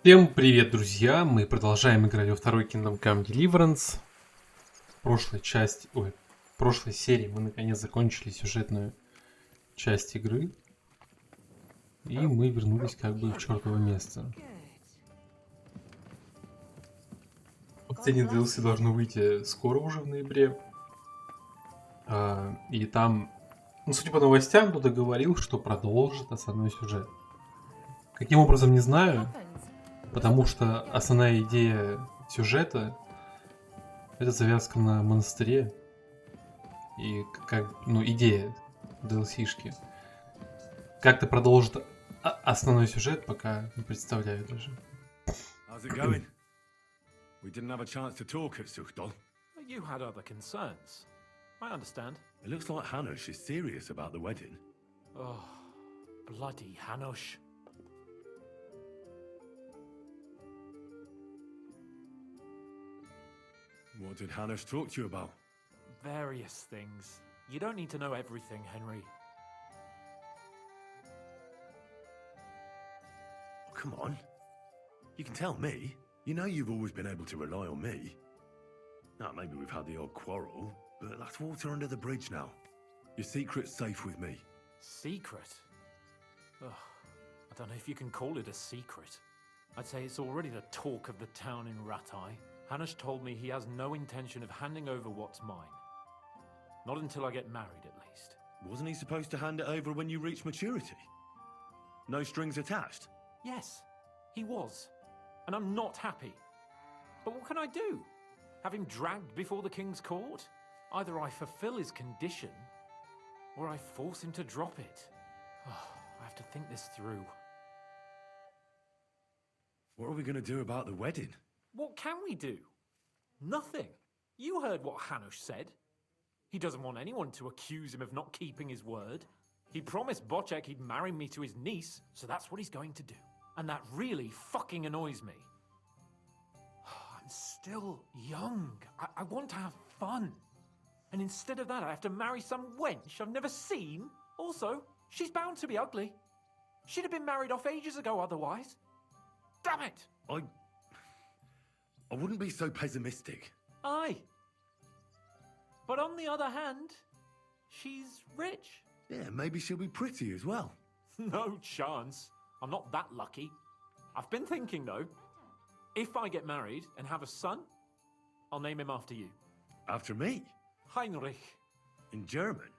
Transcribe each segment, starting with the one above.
Всем привет, друзья! Мы продолжаем играть во второй Kingdom Come Deliverance. В прошлой серии мы наконец закончили сюжетную часть игры. И мы вернулись как бы в чертово место. Последнее DLC должно выйти скоро уже в ноябре. И там, судя по новостям, кто-то говорил, что продолжит основной сюжет. Каким образом, не знаю, потому что основная идея сюжета — это завязка на монастыре. И идея DLC-шки. Как-то продолжит основной сюжет, пока не представляю даже. How's it going? We didn't have a chance to talk at Suchdol. You had other concerns. I understand. It looks like Hanush is serious about the wedding. Oh, bloody Hanush. What did Hanush talk to you about? Various things. You don't need to know everything, Henry. Oh, come on. You can tell me. You know you've always been able to rely on me. Now, maybe we've had the odd quarrel, but that's water under the bridge now. Your secret's safe with me. Secret? Ugh, I don't know if you can call it a secret. I'd say it's already the talk of the town in Ratai. Hanush told me he has no intention of handing over what's mine. Not until I get married, at least. Wasn't he supposed to hand it over when you reach maturity? No strings attached? Yes, he was. And I'm not happy. But what can I do? Have him dragged before the king's court? Either I fulfill his condition, or I force him to drop it. Oh, I have to think this through. What are we going to do about the wedding? What can we do? Nothing. You heard what Hanush said. He doesn't want anyone to accuse him of not keeping his word. He promised Bocek he'd marry me to his niece, so that's what he's going to do. And that really fucking annoys me. I'm still young. I want to have fun. And instead of that, I have to marry some wench I've never seen. Also, she's bound to be ugly. She'd have been married off ages ago otherwise. Damn it! I wouldn't be so pessimistic. Aye. But on the other hand, she's rich. Yeah, maybe she'll be pretty as well. No chance. I'm not that lucky. I've been thinking, though. If I get married and have a son, I'll name him after you. After me? Heinrich. In German?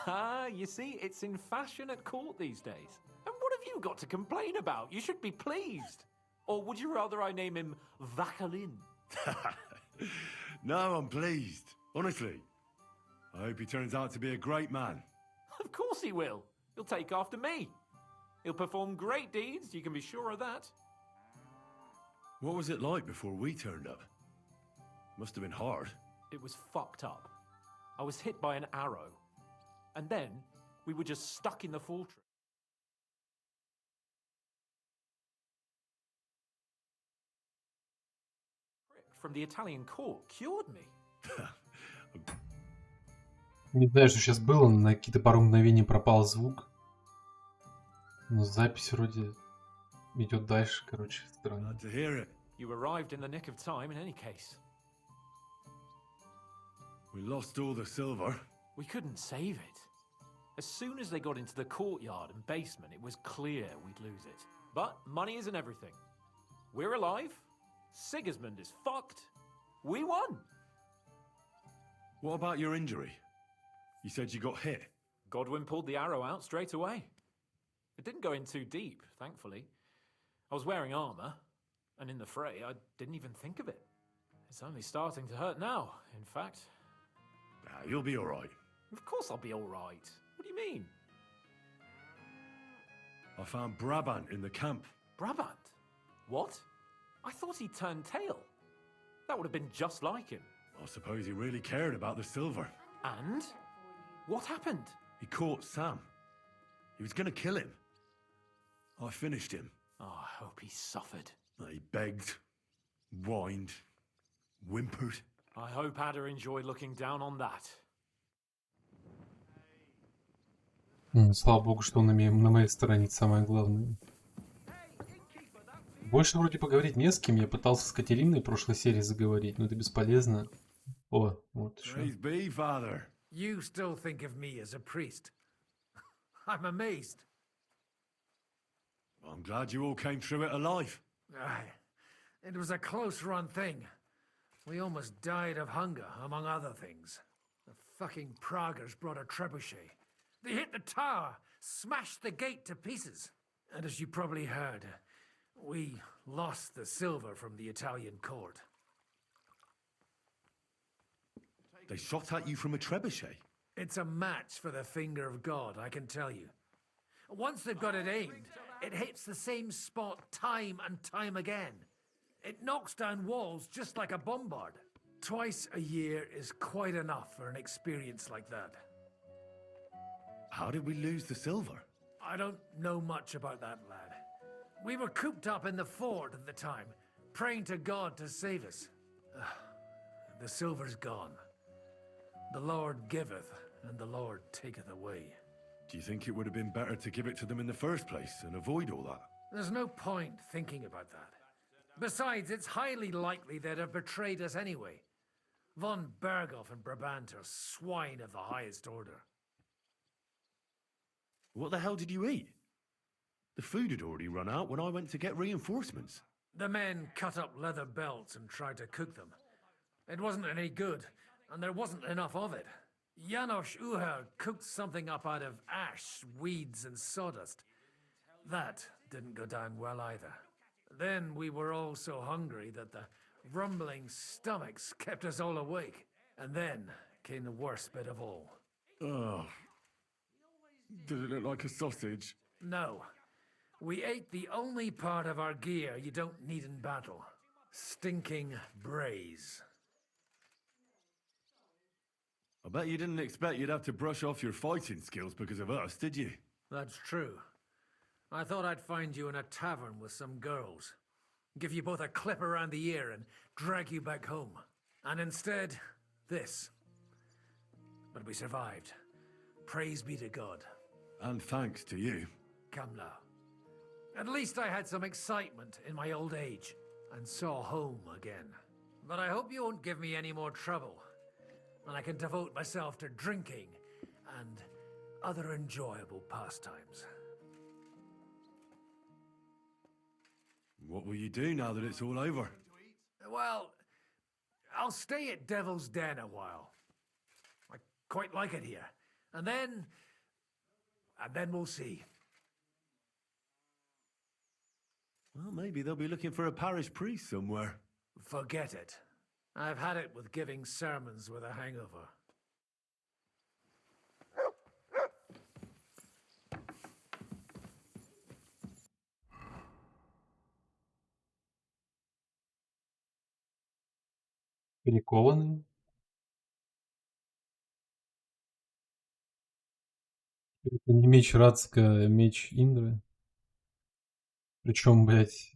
Ah, you see, it's in fashion at court these days. And what have you got to complain about? You should be pleased. Or would you rather I name him Vachelin? No, I'm pleased. Honestly. I hope he turns out to be a great man. Of course he will. He'll take after me. He'll perform great deeds, you can be sure of that. What was it like before we turned up? Must have been hard. It was fucked up. I was hit by an arrow. And then we were just stuck in the fortress. From the Italian court cured me. Не знаю, что сейчас было, на какие-то пару мгновений пропал звук. Но запись вроде идет дальше, короче, странно. Glad to hear it. You arrived in the nick of time in any case. We lost all the silver. We couldn't save it. As soon as they got into the courtyard and basement, it was clear we'd lose it. But money isn't everything. We're alive. Sigismund is fucked. We won. What about your injury? You said you got hit. Godwin pulled the arrow out straight away. It didn't go in too deep, thankfully. I was wearing armor, and in the fray, I didn't even think of it. It's only starting to hurt now, in fact. You'll be all right. Of course I'll be all right. What do you mean? I found Brabant in the camp. Brabant? What? I thought he turned tail. That would have been just like him. I suppose he really cared about the silver. And? What happened? He caught Sam. He was going to kill him. I finished him. Oh, I hope he suffered. He begged, whined, whimpered. I hope Ada enjoyed looking down on that. Слава богу, что он на моей стороне, это самое главное. Больше вроде поговорить не с кем. Я пытался с Катериной в прошлой серии заговорить, но это бесполезно. О, вот еще. Praise be, Father. You still think of me as a priest? I'm amazed. I'm glad you all came through it alive. Aye. It was a close-run thing. We almost died of hunger, among other things. The fucking Praguers brought a trebuchet. They hit the tower, smashed the gate to pieces. And as you probably heard, we lost the silver from the Italian court. They shot at you from a trebuchet. It's a match for the finger of God, I can tell you. Once they've got it aimed, it hits the same spot time and time again. It knocks down walls just like a bombard. Twice a year is quite enough for an experience like that. How did we lose the silver? I don't know much about that, lad. We were cooped up in the fort at the time, praying to God to save us. The silver's gone. The Lord giveth, and the Lord taketh away. Do you think it would have been better to give it to them in the first place and avoid all that? There's no point thinking about that. Besides, it's highly likely they'd have betrayed us anyway. Von Berghoff and Brabant are swine of the highest order. What the hell did you eat? The food had already run out when I went to get reinforcements. The men cut up leather belts and tried to cook them. It wasn't any good, and there wasn't enough of it. Janos Uher cooked something up out of ash, weeds, and sawdust. That didn't go down well either. Then we were all so hungry that the rumbling stomachs kept us all awake. And then came the worst bit of all. Oh. Did it look like a sausage? No. We ate the only part of our gear you don't need in battle. Stinking braise. I bet you didn't expect you'd have to brush off your fighting skills because of us, did you? That's true. I thought I'd find you in a tavern with some girls. Give you both a clip around the ear and drag you back home. And instead, this. But we survived. Praise be to God. And thanks to you. Come now. At least I had some excitement in my old age and saw home again. But I hope you won't give me any more trouble, and I can devote myself to drinking and other enjoyable pastimes. What will you do now that it's all over? Well, I'll stay at Devil's Den a while. I quite like it here. And then we'll see. Well, maybe they'll be looking for a parish priest somewhere. Forget it. I've had it with giving sermons with a hangover. Перекованный. Это не меч Рацка, а меч Индры. Причем, блядь,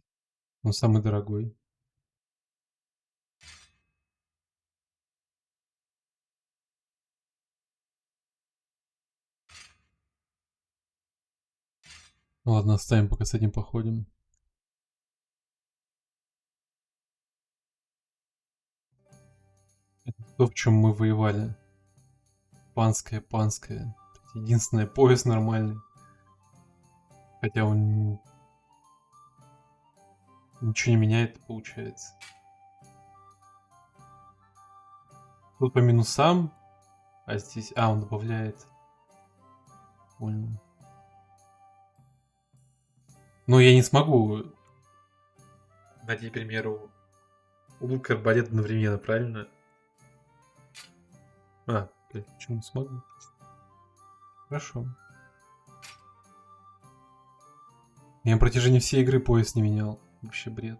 он самый дорогой. Ну ладно, оставим, пока с этим походим. Это то, в чем мы воевали. Панское. Единственный пояс нормальный. Хотя он ничего не меняет, получается. Тут по минусам, а здесь... А, он добавляет. Понял. Но я не смогу дать ей, к примеру, лук и арбалет одновременно, правильно? А, блядь, почему не смогу? Хорошо. Я на протяжении всей игры пояс не менял. Вообще бред.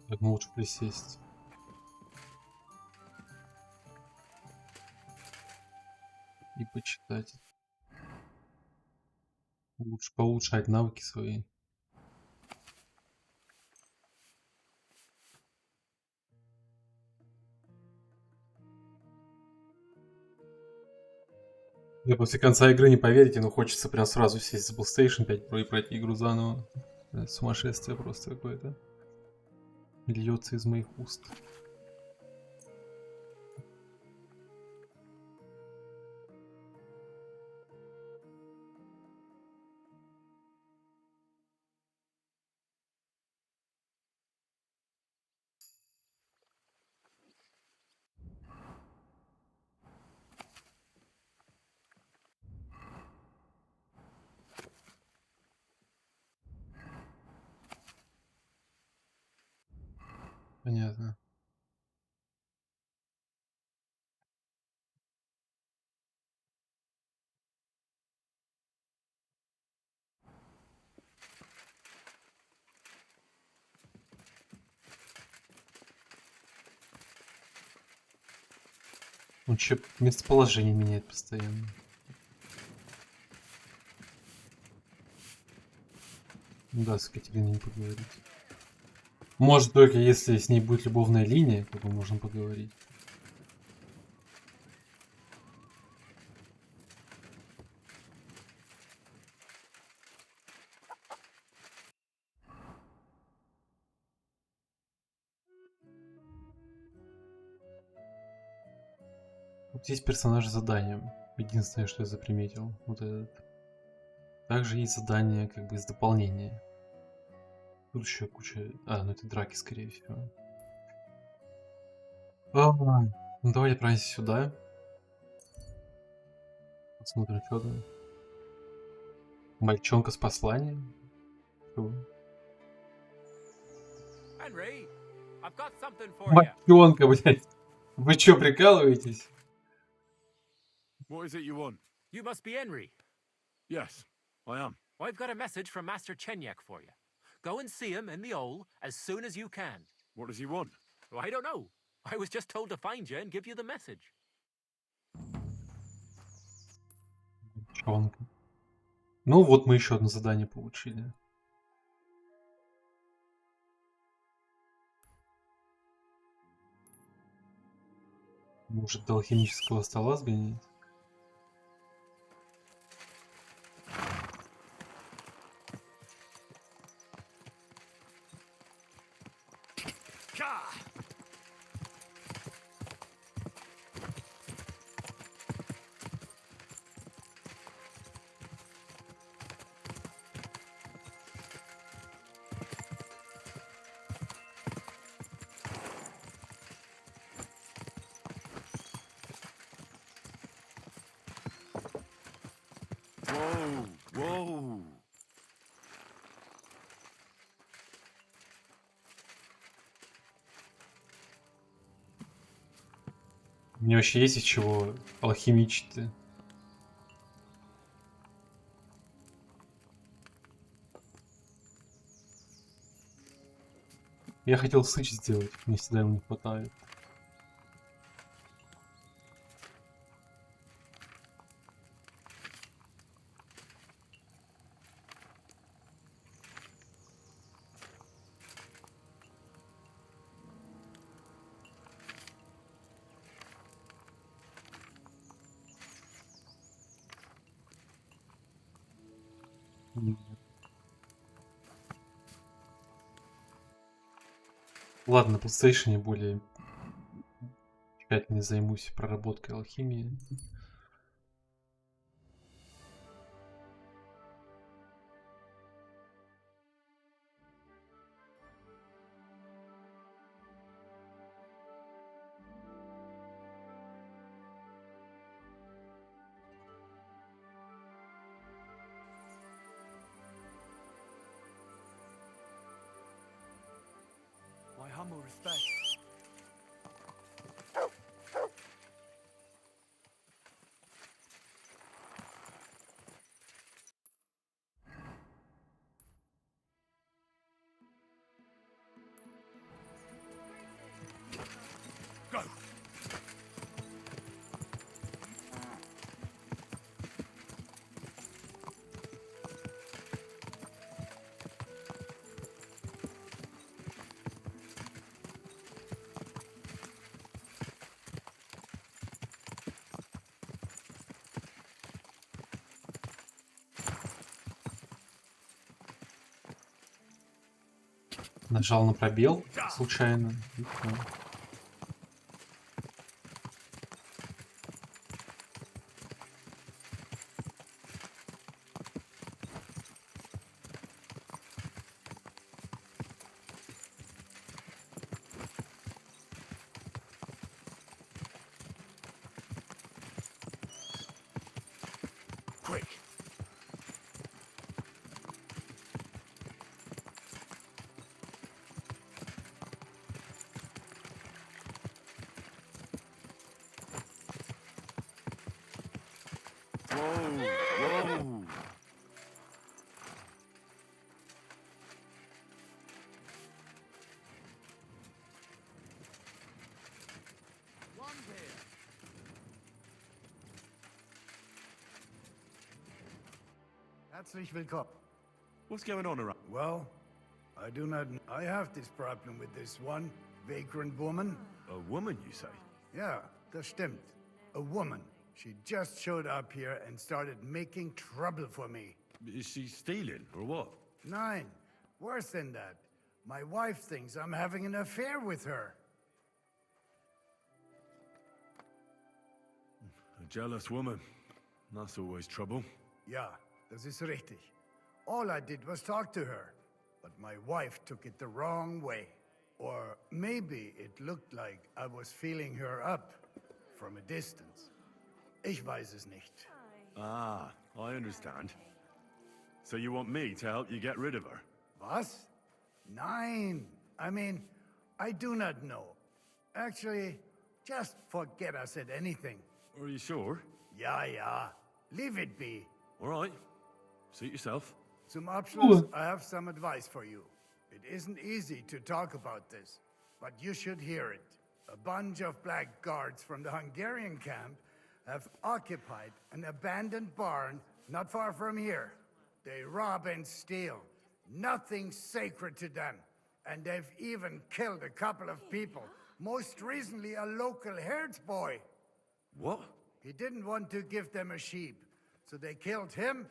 Так, ну лучше присесть. И почитать. Лучше поулучшать навыки свои. Да, после конца игры не поверите, но хочется прям сразу сесть за PlayStation 5 Pro и пройти игру заново. Это сумасшествие просто какое-то. Льется из моих уст. Понятно. Он чё, местоположение меняет постоянно. Да, с Катериной не поговорить. Может, только если с ней будет любовная линия, тогда можно поговорить. Вот есть персонаж с заданием. Единственное, что я заприметил. Вот этот. Также есть задание как бы из дополнения. Тут еще куча... А, ну это драки, скорее всего. Ну давай отправимся сюда. Посмотрим, что там. Мальчонка с посланием. Что? Henry, I've got something for you. Мальчонка, блядь. Вы чё, прикалываетесь? What is it you want? You must be Henry. Yes, I am. I've got a message from Master Chenyek for you. Go and see him in the Ole as soon as you can. What does he want? Well, I don't know. I was just told to find you and give you the message. Мальчонка. Ну вот мы еще одно задание получили. Может, до алхимического стола сгонять? Whoa, whoa. У меня вообще есть из чего алхимичить-то? Я хотел сыч сделать, мне всегда его не хватает. Ладно, на PlayStation более тщательно займусь проработкой алхимии. My humble respect. Нажал на пробел случайно. И всё. Quick. Whoa. Herzlich willkommen. What's going on around? Well, I do not. I have this problem with this one vagrant woman. A woman, you say? Yeah, das stimmt. A woman. She just showed up here and started making trouble for me. Is she stealing or what? Nein, worse than that. My wife thinks I'm having an affair with her. A jealous woman. That's always trouble. Ja, das ist richtig. All I did was talk to her, but my wife took it the wrong way. Or maybe it looked like I was feeling her up from a distance. Ich weiß es nicht. Ah, I understand. So you want me to help you get rid of her? Was? Nein. I mean, I do not know. Actually, just forget I said anything. Are you sure? Ja, ja. Leave it be. All right. Suit yourself. Zum Abschluss, I have some advice for you. It isn't easy to talk about this, but you should hear it. A bunch of black guards from the Hungarian camp have occupied an abandoned barn not far from here. They rob and steal. Nothing sacred to them. And they've even killed a couple of people. Most recently, a local herds boy. What? He didn't want to give them a sheep, so they killed him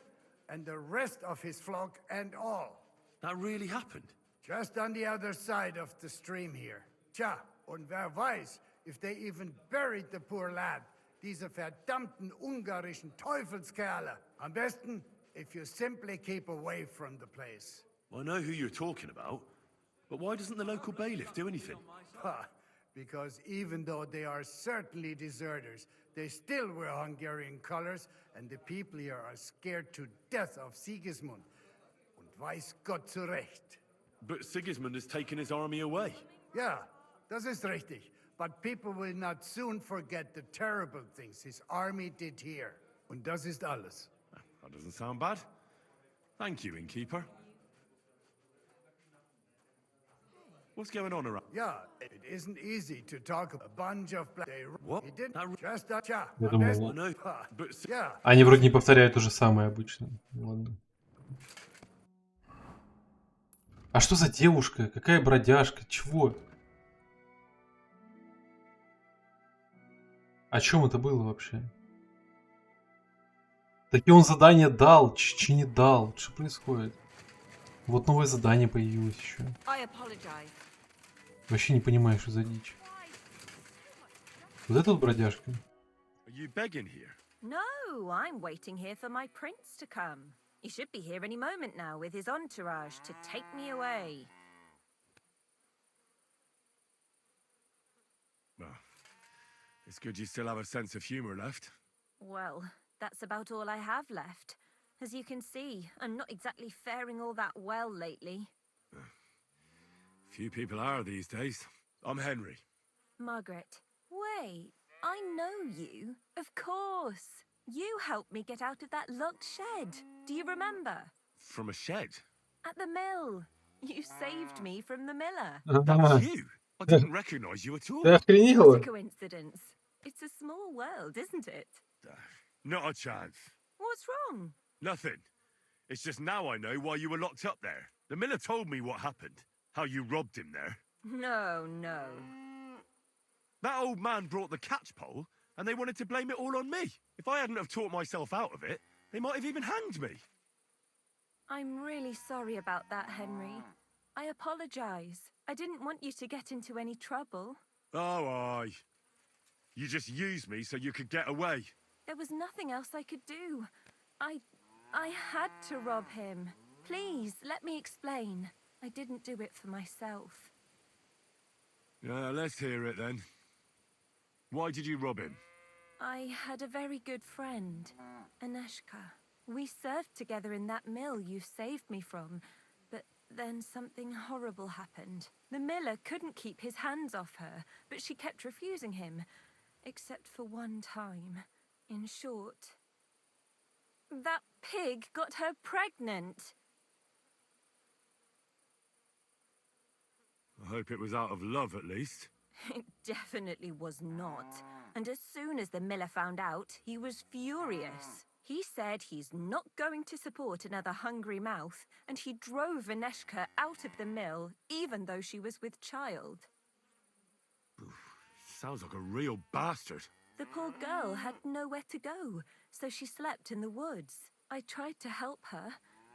and the rest of his flock and all. That really happened? Just on the other side of the stream here. Tja, und wer weiß, if they even buried the poor lad. Diese verdammten ungarischen Teufelskerle. Am besten, if you simply keep away from the place. I know who you're talking about, but why doesn't the local bailiff do anything? Ha, because even though they are certainly deserters, they still wear Hungarian colors, and the people here are scared to death of Sigismund. Und weiß Gott zu Recht. But Sigismund has taken his army away. Ja, das ist richtig. But people will not soon forget the terrible things his army did here. Und das ist alles. That doesn't sound bad. Thank you, innkeeper. What's going on around? Yeah, it isn't easy to talk about a bunch of black. What? He didn't That- just a cha. Я думал, I know, but Yeah, они вроде не повторяют то же самое обычно. Ладно. А что за девушка? Какая бродяжка? Чего? О чем это было вообще? Такие он задания дал, чи не дал. Что происходит? Вот новое задание появилось еще. I apologize. Вообще не понимаю, что за дичь. Вот это вот бродяжка. are you begging here? No, I'm waiting here for my prince to come. He should be here any moment now with his entourage to take me away. Well, it's good you still have a sense of humor left. Well, that's about all I have left. As you can see, I'm not exactly faring all that well lately. Few people are these days. I'm Henry. Margaret, wait, I know you. Of course. You helped me get out of that locked shed. Do you remember? From a shed. At the mill. You saved me from the miller. That was you. I didn't recognize you at all. Ты What охренела? a coincidence. It's a small world, isn't it? Not a chance. What's wrong? Nothing. It's just now I know why you were locked up there. The miller told me what happened. How you robbed him there. No, no. That old man brought the catch pole, and they wanted to blame it all on me. If I hadn't have talked myself out of it, they might have even hanged me. I'm really sorry about that, Henry. I apologize. I didn't want you to get into any trouble. Oh, aye. You just used me so you could get away. There was nothing else I could do. I had to rob him. Please, let me explain. I didn't do it for myself. Let's hear it then. Why did you rob him? I had a very good friend, Aneshka. We served together in that mill you saved me from, but then something horrible happened. The miller couldn't keep his hands off her, but she kept refusing him, except for one time. In short, that pig got her pregnant. I hope it was out of love, at least. It definitely was not. And as soon as the miller found out, he was furious. He said he's not going to support another hungry mouth, and he drove Aneshka out of the mill, even though she was with child. Sounds like a real bastard. The poor girl had nowhere to go, so she slept in the woods. I tried to help her.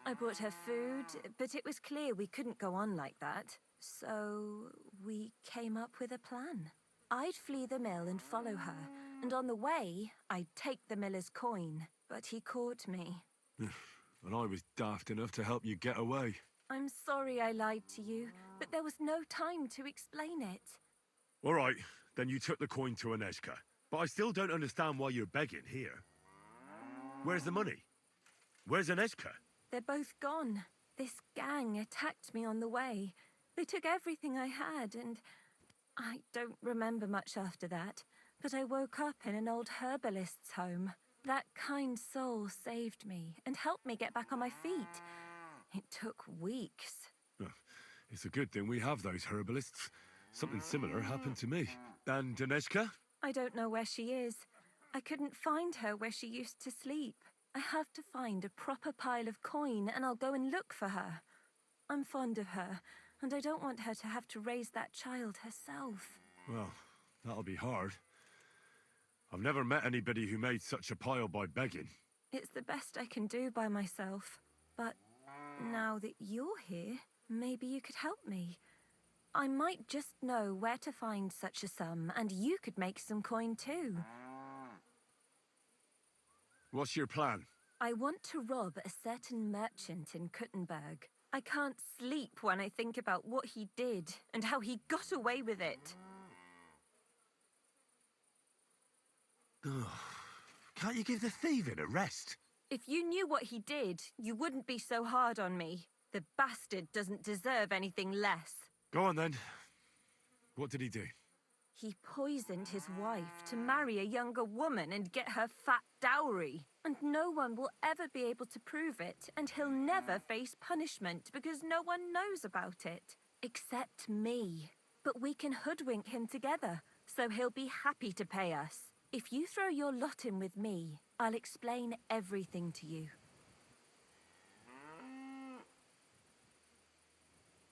I brought her food, but it was clear we couldn't go on like that. So we came up with a plan. I'd flee the mill and follow her, and on the way, I'd take the miller's coin. But he caught me. And I was daft enough to help you get away. I'm sorry I lied to you, but there was no time to explain it. All right, then you took the coin to Aneshka. But I still don't understand why you're begging here. Where's the money? Where's Aneshka? They're both gone. This gang attacked me on the way. They took everything I had, and I don't remember much after that. But I woke up in an old herbalist's home. That kind soul saved me and helped me get back on my feet. It took weeks. It's a good thing we have those herbalists. Something similar happened to me. And Aneshka? I don't know where she is. I couldn't find her where she used to sleep. I have to find a proper pile of coin and I'll go and look for her. I'm fond of her, and I don't want her to have to raise that child herself. Well, that'll be hard. I've never met anybody who made such a pile by begging. It's the best I can do by myself. But now that you're here, maybe you could help me. I might just know where to find such a sum, and you could make some coin too. What's your plan? I want to rob a certain merchant in Kuttenberg. I can't sleep when I think about what he did and how he got away with it. Can't you give the thieving a rest? If you knew what he did, you wouldn't be so hard on me. The bastard doesn't deserve anything less. Go on then. What did he do? He poisoned his wife to marry a younger woman and get her fat dowry. And no one will ever be able to prove it, and he'll never face punishment because no one knows about it. Except me. But we can hoodwink him together, so he'll be happy to pay us. If you throw your lot in with me, I'll explain everything to you.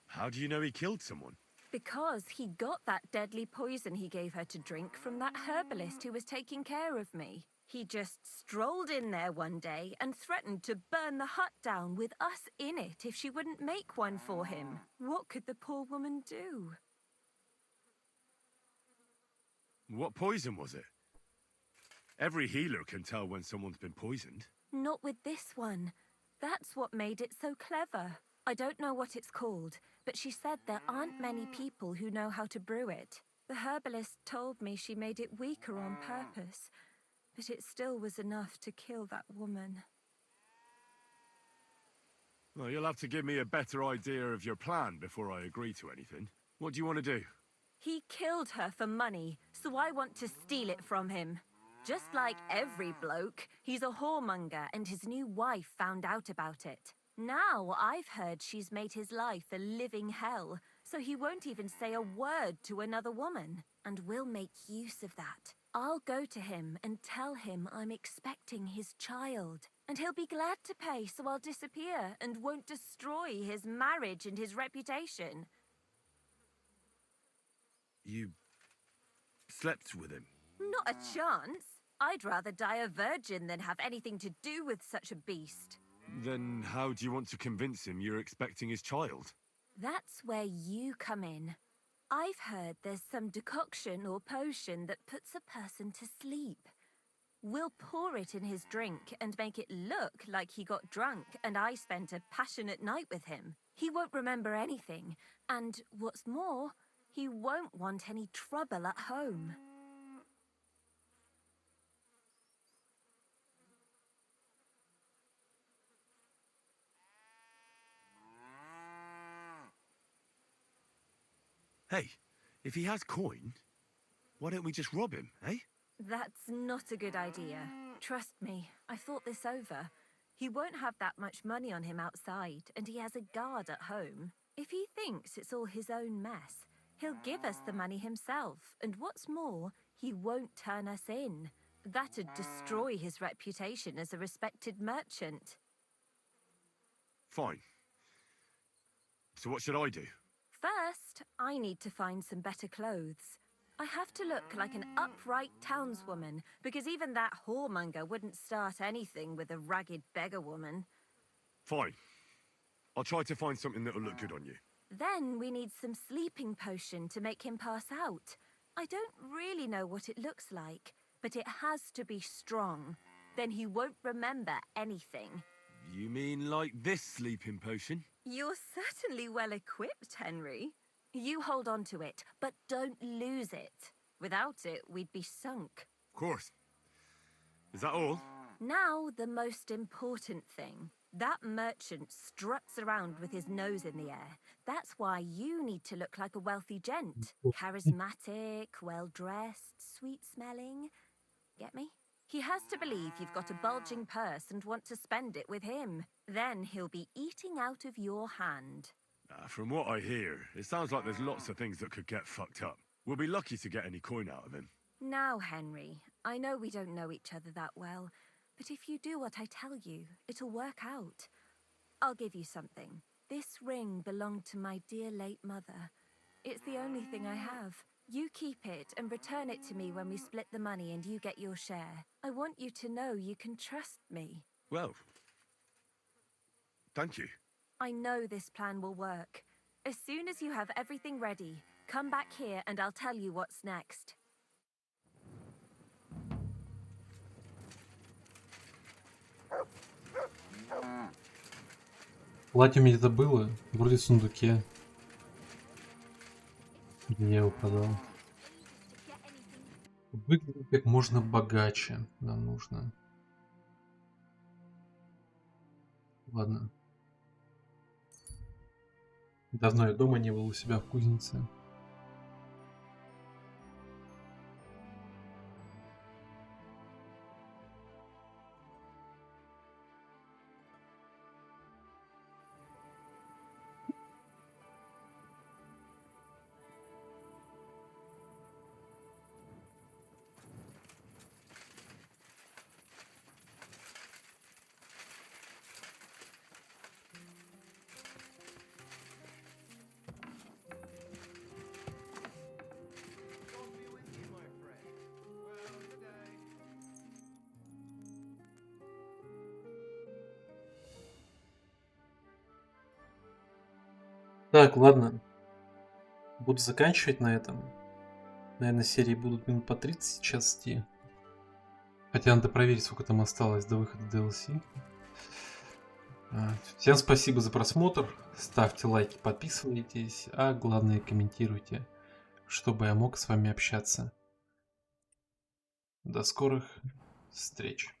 How do you know he killed someone? Because he got that deadly poison he gave her to drink from that herbalist who was taking care of me. He just strolled in there one day and threatened to burn the hut down with us in it if she wouldn't make one for him. What could the poor woman do? What poison was it? Every healer can tell when someone's been poisoned. Not with this one. That's what made it so clever. I don't know what it's called, but she said there aren't many people who know how to brew it. The herbalist told me she made it weaker on purpose, but it still was enough to kill that woman. Well, you'll have to give me a better idea of your plan before I agree to anything. What do you want to do? He killed her for money, so I want to steal it from him. Just like every bloke, he's a whoremonger and his new wife found out about it. Now I've heard she's made his life a living hell, so he won't even say a word to another woman. And we'll make use of that. I'll go to him and tell him I'm expecting his child. And he'll be glad to pay, so I'll disappear and won't destroy his marriage and his reputation. You slept with him? Not a chance. I'd rather die a virgin than have anything to do with such a beast. Then how do you want to convince him you're expecting his child? That's where you come in. I've heard there's some decoction or potion that puts a person to sleep. We'll pour it in his drink and make it look like he got drunk and I spent a passionate night with him. He won't remember anything, and what's more, he won't want any trouble at home. Hey, if he has coin, why don't we just rob him, eh? That's not a good idea. Trust me, I've thought this over. He won't have that much money on him outside, and he has a guard at home. If he thinks it's all his own mess, he'll give us the money himself, and what's more, he won't turn us in. That'd destroy his reputation as a respected merchant. Fine. So what should I do? First, I need to find some better clothes. I have to look like an upright townswoman, because even that whoremonger wouldn't start anything with a ragged beggar woman. Fine. I'll try to find something that'll look good on you. Then we need some sleeping potion to make him pass out. I don't really know what it looks like, but it has to be strong. Then he won't remember anything. You mean like this sleeping potion? You're certainly well equipped, Henry. You hold on to it, but don't lose it. Without it, we'd be sunk. Of course. Is that all? Now, the most important thing. That merchant struts around with his nose in the air. That's why you need to look like a wealthy gent. Charismatic, well-dressed, sweet-smelling. Get me? He has to believe you've got a bulging purse and want to spend it with him. Then he'll be eating out of your hand. From what I hear, it sounds like there's lots of things that could get fucked up. We'll be lucky to get any coin out of him. Now, Henry, I know we don't know each other that well, but if you do what I tell you, it'll work out. I'll give you something. This ring belonged to my dear late mother. It's the only thing I have. You keep it and return it to me when we split the money and you get your share. I want you to know you can trust me. Well, thank you. I know this plan will work. As soon as you have everything ready, come back here and I'll tell you what's next. Платье у меня где-то было, вроде в сундуке. Или я его продал. Выглядеть как можно богаче нам нужно. Ладно. Давно я дома не был у себя в кузнице. Так, ладно. Буду заканчивать на этом. Наверное, серии будут минут по 30 сейчас идти. Хотя надо проверить, сколько там осталось до выхода DLC. Всем спасибо за просмотр. Ставьте лайки, подписывайтесь. А главное, комментируйте, чтобы я мог с вами общаться. До скорых встреч.